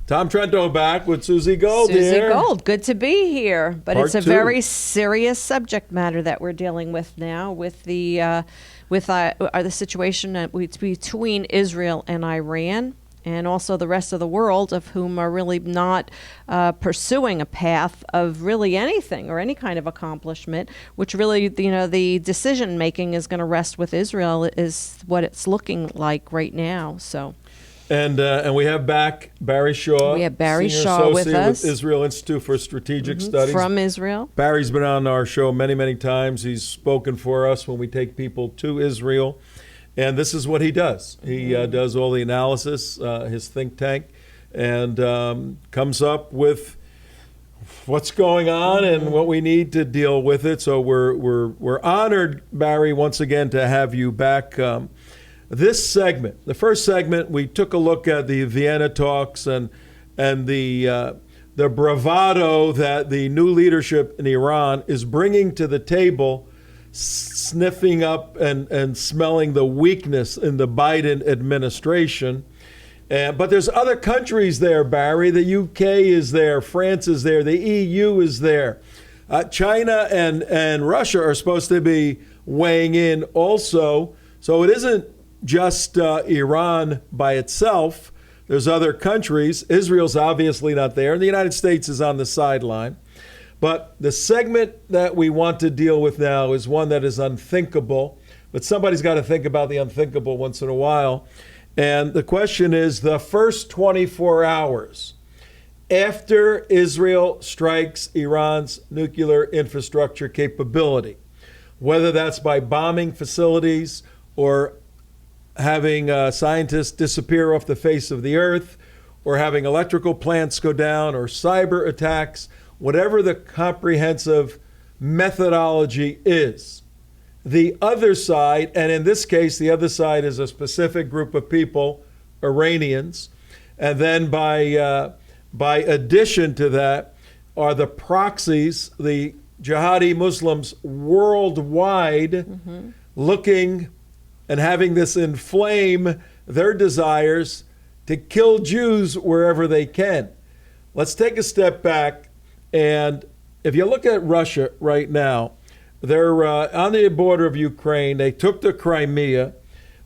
Tom Trento back with Susie Gold Susie here. Gold, good to be here. But Part it's a two. very serious subject matter that we're dealing with now with the situation between Israel and Iran, and also the rest of the world, of whom are really not pursuing a path of really anything or any kind of accomplishment, which really, the decision making is going to rest with Israel, is what it's looking like right now. So. And we have back Barry Shaw. We have Barry Senior Shaw with Associate us. with Israel Institute for Strategic Studies. From Israel. Barry's been on our show many, many times. He's spoken for us when we take people to Israel. And this is what he does. He does all the analysis, his think tank, and comes up with what's going on and what we need to deal with it. So we're honored, Barry, once again to have you back. This segment, the first segment, we took a look at the Vienna talks and the bravado that the new leadership in Iran is bringing to the table, sniffing up and smelling the weakness in the Biden administration. But there's other countries there, Barry. The UK is there, France is there, the EU is there. China and Russia are supposed to be weighing in also. So it isn't just Iran by itself. There's other countries. Israel's obviously not there. The United States is on the sideline. But the segment that we want to deal with now is one that is unthinkable. But somebody's got to think about the unthinkable once in a while. And the question is, the first 24 hours after Israel strikes Iran's nuclear infrastructure capability, whether that's by bombing facilities or having scientists disappear off the face of the earth, or having electrical plants go down, or cyber attacks, whatever the comprehensive methodology is, the other side, and in this case, the other side is a specific group of people, Iranians, and then by addition to that are the proxies, the jihadi Muslims worldwide, looking and having this inflame their desires to kill Jews wherever they can. Let's take a step back, and if you look at Russia right now, they're on the border of Ukraine. They took the Crimea.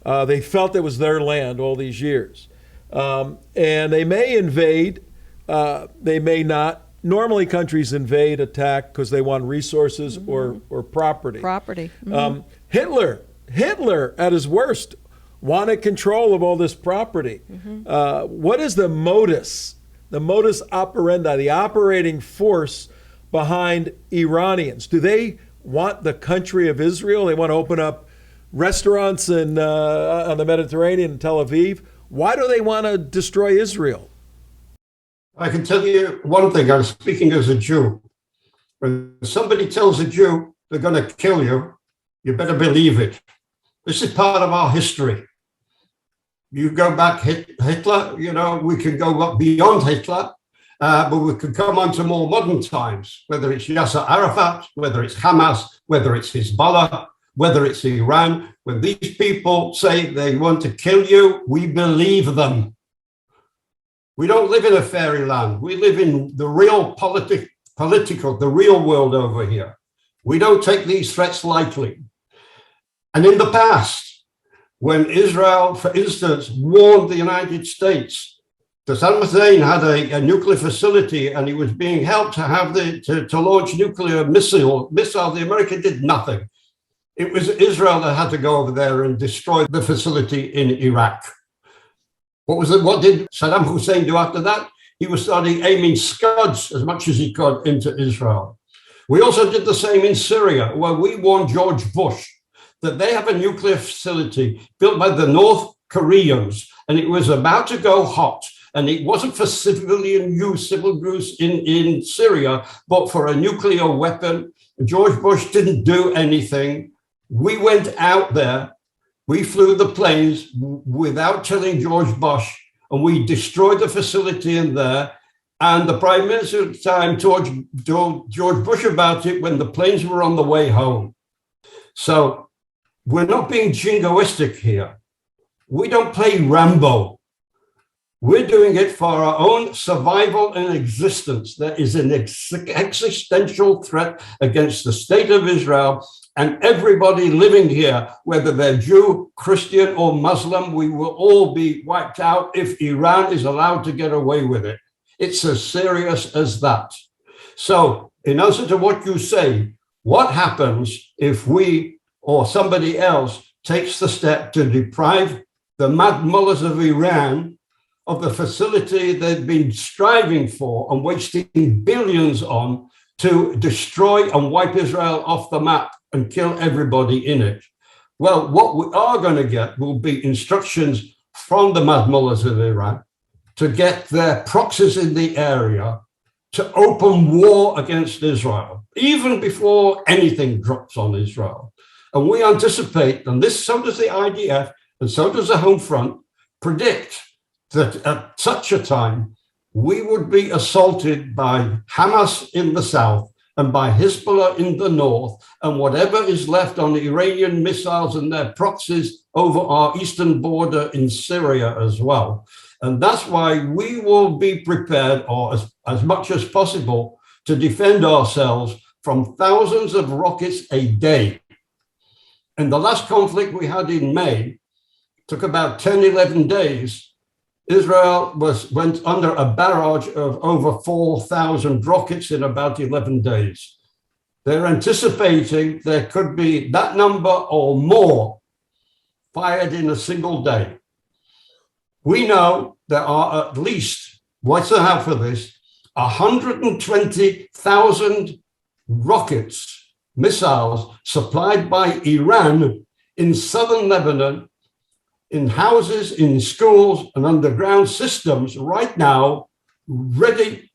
They felt it was their land all these years. And they may invade, they may not. Normally countries invade, attack, because they want resources or property. Hitler, at his worst, wanted control of all this property. What is the modus operandi, the operating force behind Iranians? Do they want the country of Israel? They want to open up restaurants on the Mediterranean in Tel Aviv? Why do they want to destroy Israel? I can tell you one thing. I'm speaking as a Jew. When somebody tells a Jew they're going to kill you, you better believe it. This is part of our history. You go back Hitler, we can go up beyond Hitler, but we could come on to more modern times, whether it's Yasser Arafat, whether it's Hamas, whether it's Hezbollah, whether it's Iran. When these people say they want to kill you, we believe them. We don't live in a fairyland. We live in the real the real world over here. We don't take these threats lightly. And in the past, when Israel, for instance, warned the United States that Saddam Hussein had a nuclear facility and he was being helped to have to launch nuclear missile, the America did nothing. It was Israel that had to go over there and destroy the facility in Iraq. What did Saddam Hussein do after that? He was starting aiming scuds as much as he could into Israel. We also did the same in Syria, where we warned George Bush that they have a nuclear facility built by the North Koreans, and it was about to go hot. And it wasn't for civil use in Syria, but for a nuclear weapon. George Bush didn't do anything. We went out there. We flew the planes without telling George Bush, and we destroyed the facility in there. And the Prime Minister at the time told George Bush about it when the planes were on the way home. So we're not being jingoistic here. We don't play Rambo. We're doing it for our own survival and existence. There is an existential threat against the state of Israel and everybody living here, whether they're Jew, Christian, or Muslim. We will all be wiped out if Iran is allowed to get away with it. It's as serious as that. So, in answer to what you say, what happens if we or somebody else takes the step to deprive the mad mullahs of Iran of the facility they've been striving for and wasting billions on to destroy and wipe Israel off the map and kill everybody in it? Well, what we are going to get will be instructions from the mad mullahs of Iran to get their proxies in the area to open war against Israel, even before anything drops on Israel. And we anticipate, and this, so does the IDF, and so does the Home Front, predict that at such a time, we would be assaulted by Hamas in the south and by Hezbollah in the north, and whatever is left on the Iranian missiles and their proxies over our eastern border in Syria as well. And that's why we will be prepared, or as much as possible, to defend ourselves from thousands of rockets a day. In the last conflict we had in May, took about 10, 11 days. Israel went under a barrage of over 4,000 rockets in about 11 days. They're anticipating there could be that number or more fired in a single day. We know there are at least, what's the half of this, 120,000 rockets, missiles supplied by Iran in southern Lebanon, in houses, in schools, and underground systems right now, ready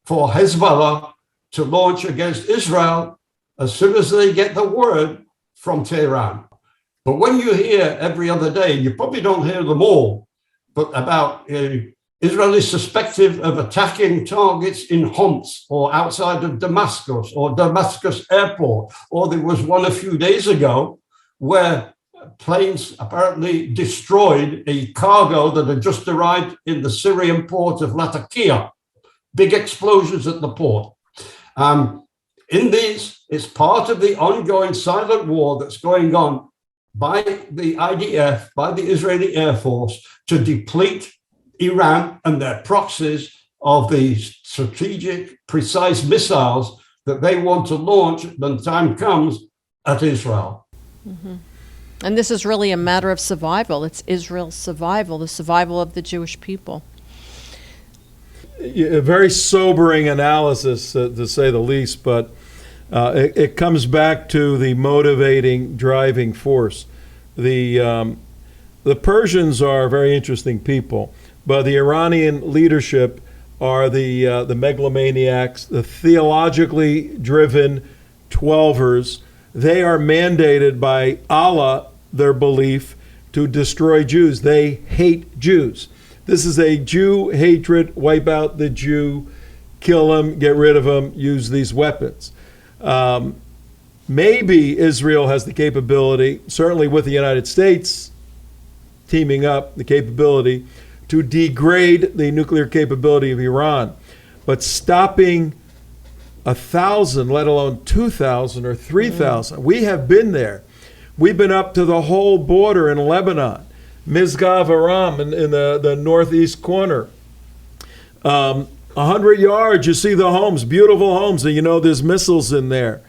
for Hezbollah to launch against Israel as soon as they get the word from Tehran. But when you hear every other day, you probably don't hear them all, but about Israel is suspected of attacking targets in Homs or outside of Damascus or Damascus airport, or there was one a few days ago where planes apparently destroyed a cargo that had just arrived in the Syrian port of Latakia. Big explosions at the port. In these, it's part of the ongoing silent war that's going on by the IDF, by the Israeli Air Force, to deplete Iran and their proxies of the strategic, precise missiles that they want to launch when the time comes at Israel. Mm-hmm. And this is really a matter of survival. It's Israel's survival, the survival of the Jewish people. A very sobering analysis, to say the least, but it comes back to the motivating, driving force. The Persians are very interesting people, but the Iranian leadership are the megalomaniacs, the theologically driven Twelvers. They are mandated by Allah, their belief, to destroy Jews. They hate Jews. This is a Jew hatred, wipe out the Jew, kill him, get rid of him, use these weapons. Maybe Israel has the capability, certainly with the United States teaming up, the capability to degrade the nuclear capability of Iran. But stopping 1,000, let alone 2,000 or 3,000. We have been there. We've been up to the whole border in Lebanon, Mizgav Aram in the northeast corner. 100 yards, you see the homes, beautiful homes, and you know there's missiles in there.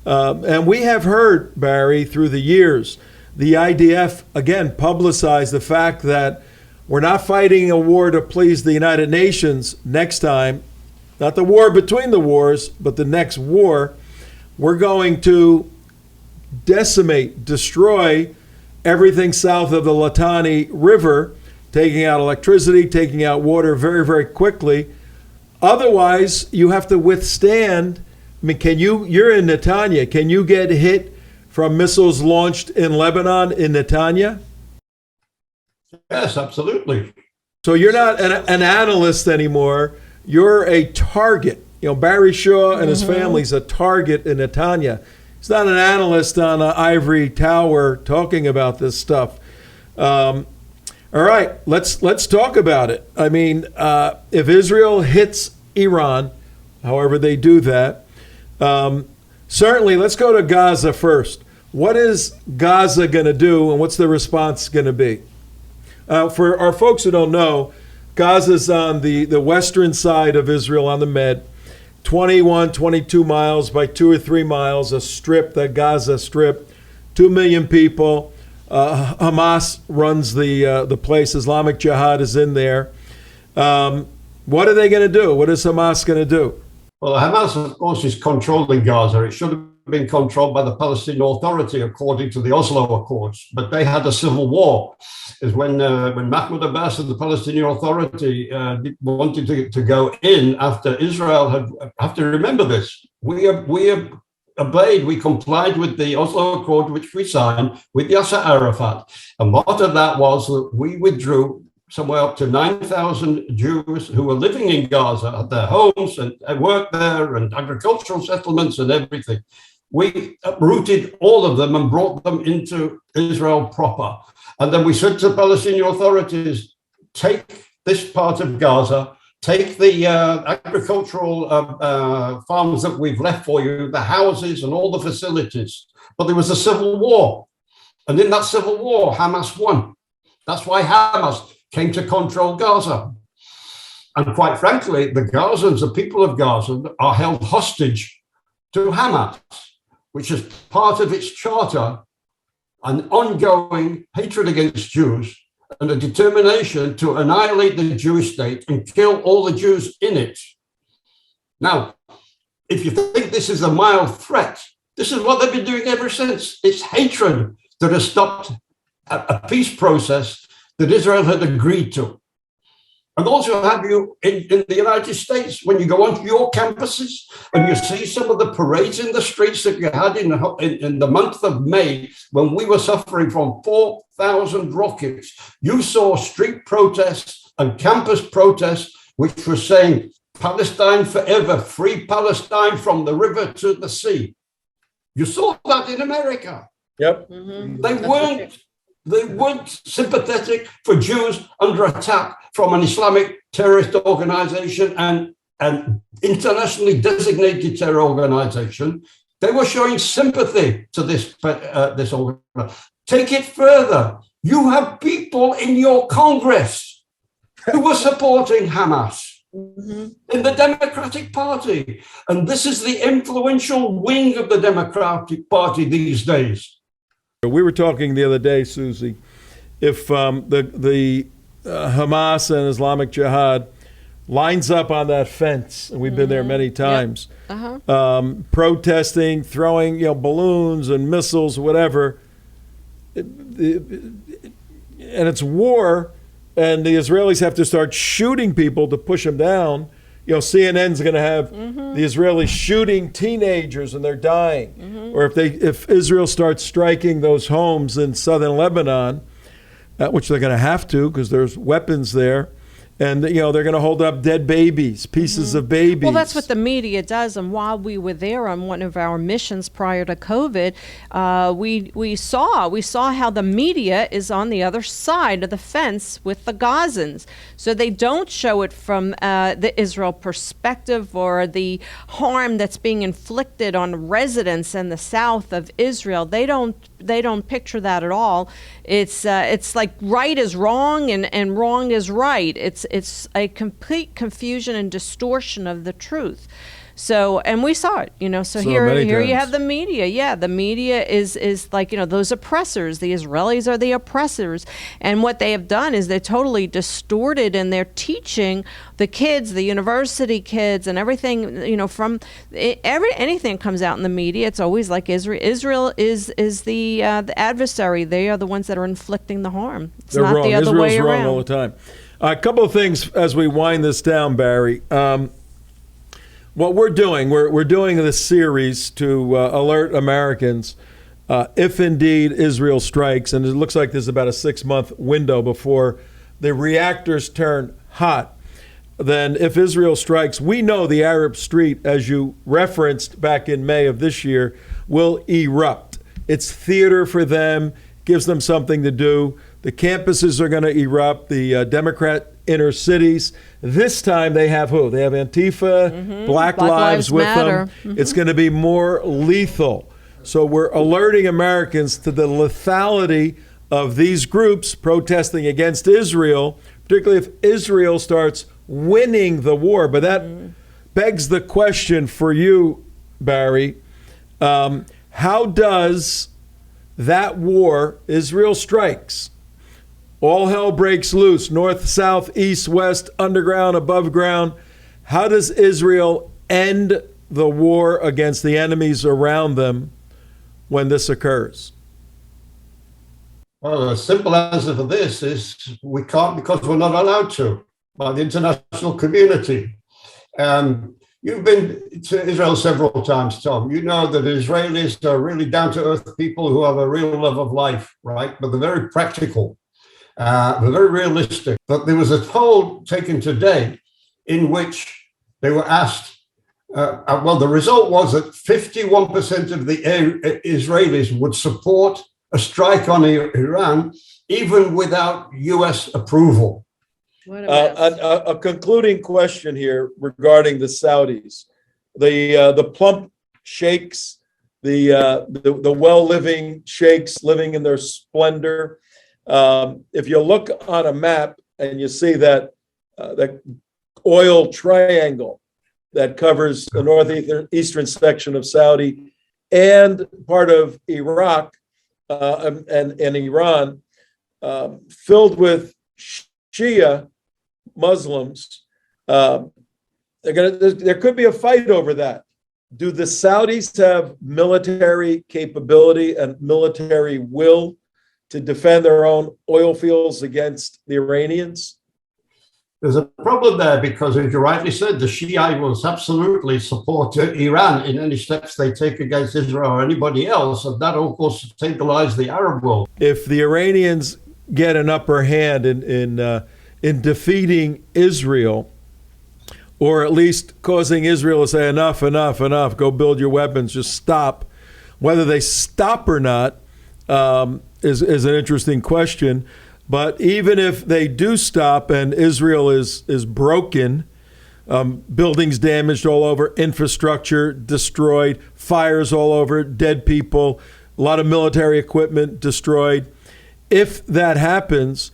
And we have heard, Barry, through the years, the IDF, again, publicized the fact that we're not fighting a war to please the United Nations next time. Not the war between the wars, but the next war. We're going to decimate, destroy everything south of the Litani River, taking out electricity, taking out water very, very quickly. Otherwise, you have to withstand. I mean, you're in Netanya. Can you get hit from missiles launched in Lebanon, in Netanya? Yes, absolutely. So you're not an analyst anymore. You're a target. You know, Barry Shaw and his family's a target in Netanya. He's not an analyst on an ivory tower talking about this stuff. All right, let's talk about it. I mean, if Israel hits Iran, however they do that, certainly let's go to Gaza first. What is Gaza going to do, and what's the response going to be? For our folks who don't know, Gaza's on the western side of Israel on the Med, 21, 22 miles by 2 or 3 miles, a strip, the Gaza Strip, 2 million people. Hamas runs the place. Islamic Jihad is in there. What are they going to do? What is Hamas going to do? Well, Hamas, of course, is controlling Gaza. It should have been controlled by the Palestinian Authority, according to the Oslo Accords. But they had a civil war. Is when Mahmoud Abbas and the Palestinian Authority wanted to go in after Israel had. Have to remember this. We obeyed. We complied with the Oslo Accord, which we signed with Yasser Arafat. And part of that was that we withdrew somewhere up to 9,000 Jews who were living in Gaza at their homes and worked there and agricultural settlements and everything. We uprooted all of them and brought them into Israel proper. And then we said to the Palestinian authorities, take this part of Gaza, take the agricultural farms that we've left for you, the houses and all the facilities. But there was a civil war. And in that civil war, Hamas won. That's why Hamas came to control Gaza. And quite frankly, the Gazans, the people of Gaza, are held hostage to Hamas, which is part of its charter, an ongoing hatred against Jews and a determination to annihilate the Jewish state and kill all the Jews in it. Now, if you think this is a mild threat, this is what they've been doing ever since. It's hatred that has stopped a peace process that Israel had agreed to. And also have you in the United States, when you go onto your campuses and you see some of the parades in the streets that you had in the month of May, when we were suffering from 4,000 rockets, you saw street protests and campus protests, which were saying, Palestine forever, free Palestine from the river to the sea. You saw that in America. Yep. Mm-hmm. They weren't sympathetic for Jews under attack from an Islamic terrorist organization and an internationally designated terror organization. They were showing sympathy to this organization. Take it further. You have people in your Congress who were supporting Hamas in the Democratic Party. And this is the influential wing of the Democratic Party these days. We were talking the other day, Susie, if the Hamas and Islamic Jihad lines up on that fence, and we've been there many times, protesting, throwing balloons and missiles, whatever, and it's war, and the Israelis have to start shooting people to push them down. CNN's going to have the Israelis shooting teenagers and they're dying. Or if Israel starts striking those homes in southern Lebanon, which they're going to have to because there's weapons there, and they're going to hold up dead babies, pieces of babies. Well, that's what the media does. And while we were there on one of our missions prior to COVID, we saw how the media is on the other side of the fence with the Gazans. So they don't show it from the Israel perspective or the harm that's being inflicted on residents in the south of Israel. They don't picture that at all. It's like right is wrong and wrong is right. It's a complete confusion and distortion of the truth. So, and we saw it, so here you have the media. Yeah, the media is like, those oppressors. The Israelis are the oppressors. And what they have done is they're totally distorted, and they're teaching the kids, the university kids and everything, from anything that comes out in the media. It's always like Israel is the adversary. They are the ones that are inflicting the harm. They're not wrong. the other Israel's way around. wrong all the time. A couple of things as we wind this down, Barry. What we're doing this series to alert Americans if indeed Israel strikes, and it looks like there's about a 6-month window before the reactors turn hot. Then if Israel strikes, we know the Arab Street, as you referenced back in May of this year, will erupt. It's theater for them, gives them something to do. The campuses are going to erupt, the Democrat inner cities. This time they have who? They have Antifa, Black Lives with Matter. them. It's going to be more lethal. So we're alerting Americans to the lethality of these groups protesting against Israel, particularly if Israel starts winning the war. But that begs the question for you, Barry. How does that war, Israel strikes, all hell breaks loose, north, south, east, west, underground, above ground. How does Israel end the war against the enemies around them when this occurs? Well, the simple answer for this is we can't, because we're not allowed to by the international community. You've been to Israel several times, Tom. You know that Israelis are really down-to-earth people who have a real love of life, right? But they're very practical. They're very realistic. But there was a poll taken today in which they were asked, the result was that 51% of the Israelis would support a strike on Iran, even without U.S. approval. A concluding question here regarding the Saudis. The plump sheikhs, the well-living sheikhs living in their splendor. If you look on a map and you see that oil triangle that covers the northeastern section of Saudi and part of Iraq and Iran, filled with Shia Muslims, there could be a fight over that. Do the Saudis have military capability and military will to defend their own oil fields against the Iranians? There's a problem there because, as you rightly said, the Shia will absolutely support Iran in any steps they take against Israel or anybody else, and that, of course, stabilize the Arab world. If the Iranians get an upper hand in defeating Israel, or at least causing Israel to say, enough, go build your weapons, just stop. Whether they stop or not is an interesting question. But even if they do stop and Israel is broken, buildings damaged all over, infrastructure destroyed, fires all over, dead people, a lot of military equipment destroyed. If that happens,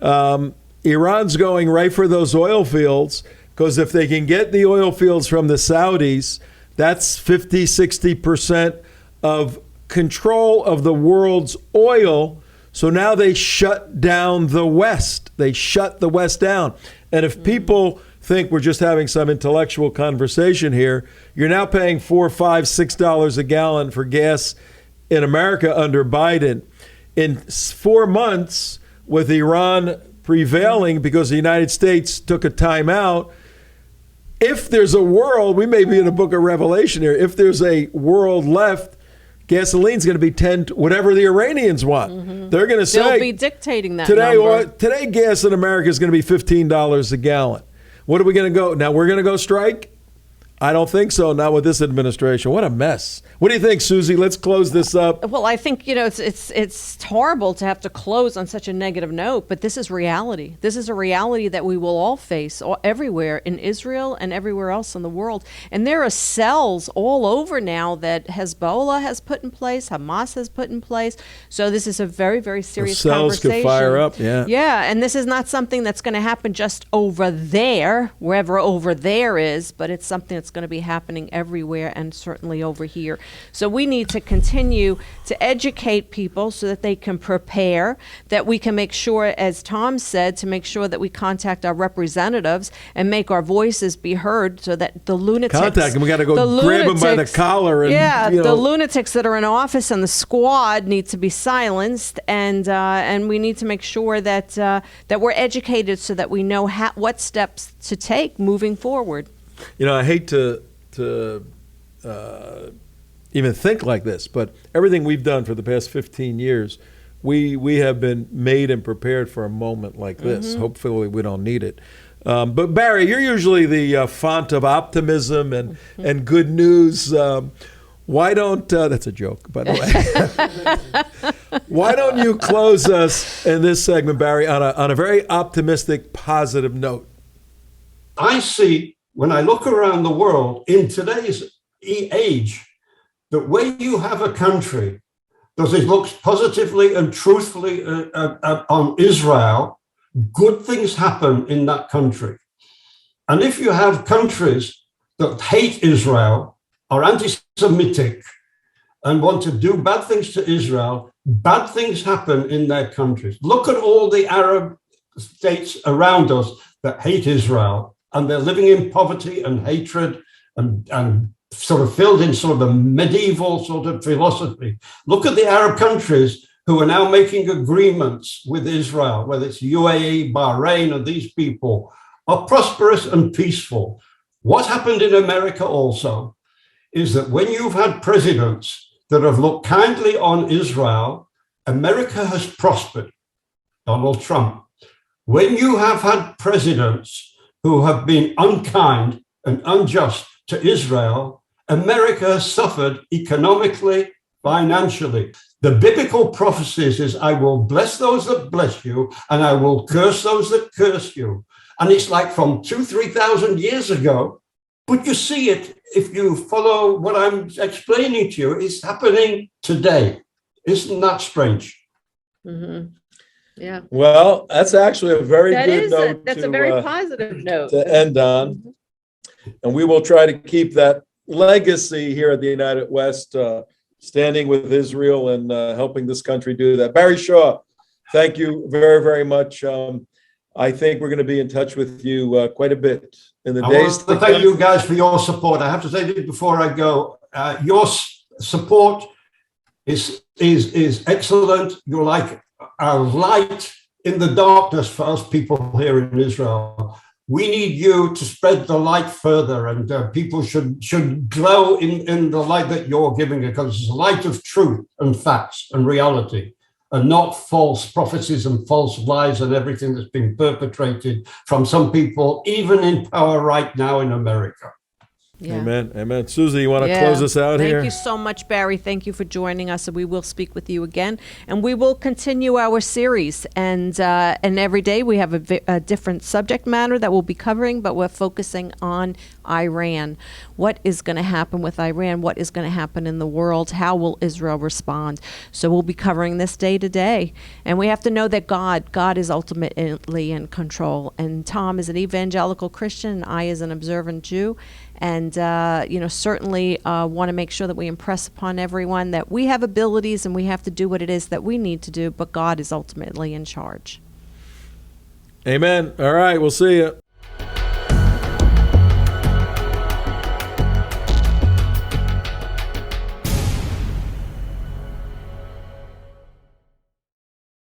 Iran's going right for those oil fields, because if they can get the oil fields from the Saudis, that's 50, 60% of control of the world's oil. So now they shut down the West. They shut the West down. And if people think we're just having some intellectual conversation here, you're now paying $4, $5, $6 a gallon for gas in America under Biden. In 4 months, with Iran prevailing because the United States took a time out, if there's a world, we may be in the book of Revelation here, if there's a world left, gasoline's going to be 10, whatever the Iranians want. They're going to say, they'll be dictating that today gas in America is going to be $15 a gallon. What are we going to go? Now we're going to go strike? I don't think so. Not with this administration. What a mess. What do you think, Susie? Let's close this up. Well, I think, it's horrible to have to close on such a negative note, but this is reality. This is a reality that we will all face everywhere in Israel and everywhere else in the world. And there are cells all over now that Hezbollah has put in place, Hamas has put in place. So this is a very, very serious conversation. Cells could fire up, yeah. Yeah, and this is not something that's going to happen just over there, wherever over there is, but it's something that's going to be happening everywhere and certainly over here. So we need to continue to educate people so that they can prepare, that we can make sure, as Tom said, to make sure that we contact our representatives and make our voices be heard so that the lunatics... Contact them. We got to go grab them by the collar. And, the lunatics that are in office and the squad need to be silenced, and we need to make sure that that we're educated so that we know what steps to take moving forward. I hate to even think like this, but everything we've done for the past 15 years, we have been made and prepared for a moment like this. Hopefully we don't need it. But Barry, you're usually the font of optimism and good news. Why don't, that's a joke, by the way. Why don't you close us in this segment, Barry, on a very optimistic, positive note? I see, when I look around the world in today's age, that when you have a country that looks positively and truthfully on Israel, good things happen in that country. And if you have countries that hate Israel, are anti-Semitic, and want to do bad things to Israel, bad things happen in their countries. Look at all the Arab states around us that hate Israel, and they're living in poverty and hatred and sort of filled in sort of a medieval sort of philosophy. Look at the Arab countries who are now making agreements with Israel, whether it's UAE, Bahrain, and these people are prosperous and peaceful. What happened in America also is that when you've had presidents that have looked kindly on Israel, America has prospered. Donald Trump. When you have had presidents who have been unkind and unjust to Israel, America has suffered economically, financially. The biblical prophecies is, I will bless those that bless you, and I will curse those that curse you. And it's like from 2,000-3,000 years ago. But you see it, if you follow what I'm explaining to you, it's happening today. Isn't that strange? Mm-hmm. Yeah. Well, that's actually a very good note. That's a very positive note to end on. And we will try to keep that legacy here at the United West, standing with Israel and helping this country do that. Barry Shaw, thank you very, very much. I think we're going to be in touch with you quite a bit in the days to come. Thank you guys for your support. I have to say this before I go. Your support is excellent. You're like a light in the darkness for us people here in Israel. We need you to spread the light further, and people should glow in the light that you're giving, because it's a light of truth and facts and reality, and not false prophecies and false lies and everything that's been perpetrated from some people, even in power right now in America. Yeah. Amen. Amen. Susie, you want to close us out here? Thank you so much, Barry. Thank you for joining us. We will speak with you again, and we will continue our series. And every day we have a different subject matter that we'll be covering, but we're focusing on Iran. What is going to happen with Iran? What is going to happen in the world? How will Israel respond? So we'll be covering this day to day. And we have to know that God is ultimately in control. And Tom is an evangelical Christian, and I is an observant Jew. And, certainly want to make sure that we impress upon everyone that we have abilities and we have to do what it is that we need to do, but God is ultimately in charge. Amen. All right, we'll see you.